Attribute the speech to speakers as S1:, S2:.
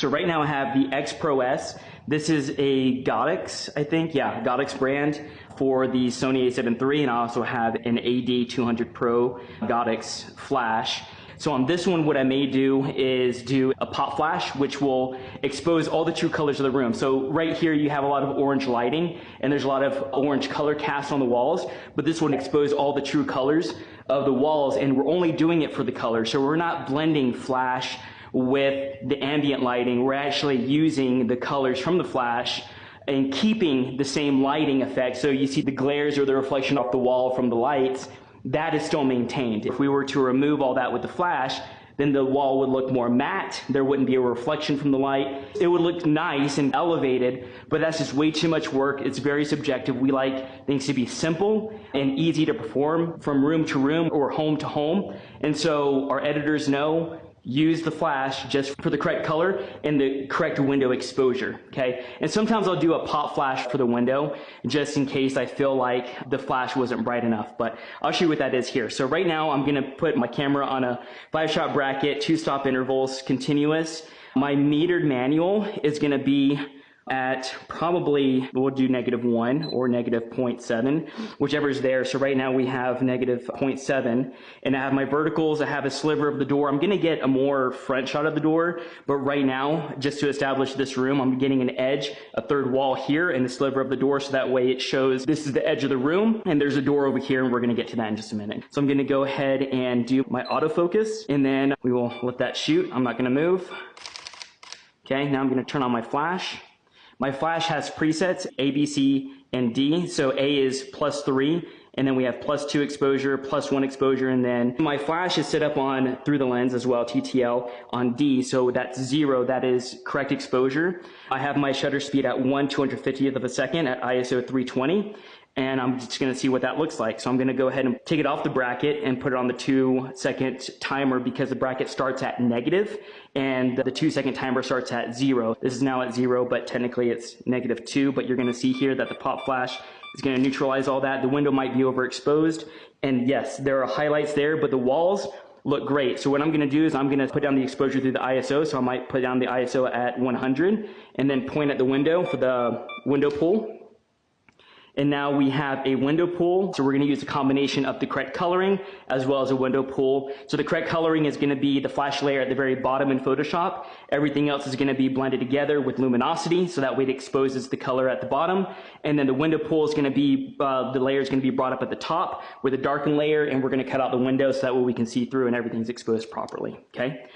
S1: So right now I have the X Pro S. This is a Godox, I think, yeah, Godox brand for the Sony a7 III, and I also have an AD200 Pro Godox flash. So on this one, what I may do is do a pop flash, which will expose all the true colors of the room. So right here, you have a lot of orange lighting, and there's a lot of orange color cast on the walls, but this would expose all the true colors of the walls, and we're only doing it for the colors. So we're not blending flash with the ambient lighting. We're actually using the colors from the flash and keeping the same lighting effect. So you see the glares or the reflection off the wall from the lights, that is still maintained. If we were to remove all that with the flash, then the wall would look more matte. There wouldn't be a reflection from the light. It would look nice and elevated, but that's just way too much work. It's very subjective. We like things to be simple and easy to perform from room to room or home to home. And so our editors know, use the flash just for the correct color and the correct window exposure, okay? And sometimes I'll do a pop flash for the window just in case I feel like the flash wasn't bright enough, but I'll show you what that is here. So right now I'm gonna put my camera on a 5-shot bracket, 2-stop intervals, continuous. My metered manual is gonna be at probably, we'll do -1 or -0.7, whichever is there. So right now we have -0.7, and I have my verticals, I have a sliver of the door. I'm gonna get a more front shot of the door, but right now, just to establish this room, I'm getting an edge, a third wall here, and the sliver of the door, so that way it shows this is the edge of the room, and there's a door over here, and we're gonna get to that in just a minute. So I'm gonna go ahead and do my autofocus, and then we will let that shoot. I'm not gonna move. Okay, now I'm gonna turn on my flash. My flash has presets A, B, C, and D. So A is +3, and then we have +2 exposure, +1 exposure, and then my flash is set up on through the lens as well, TTL, on D, so that's 0, that is correct exposure. I have my shutter speed at 1/250th of a second at ISO 320. And I'm just gonna see what that looks like. So I'm gonna go ahead and take it off the bracket and put it on the 2-second timer because the bracket starts at negative and the 2-second timer starts at 0. This is now at 0, but technically it's -2, but you're gonna see here that the pop flash is gonna neutralize all that. The window might be overexposed, and yes, there are highlights there, but the walls look great. So what I'm gonna do is I'm gonna put down the exposure through the ISO, so I might put down the ISO at 100 and then point at the window for the window pull. And now we have a window pull. So we're gonna use a combination of the correct coloring as well as a window pull. So the correct coloring is gonna be the flash layer at the very bottom in Photoshop. Everything else is gonna be blended together with luminosity, so that way it exposes the color at the bottom. And then the window pull is gonna be, the layer is gonna be brought up at the top with a darkened layer, and we're gonna cut out the window so that way we can see through and everything's exposed properly, okay?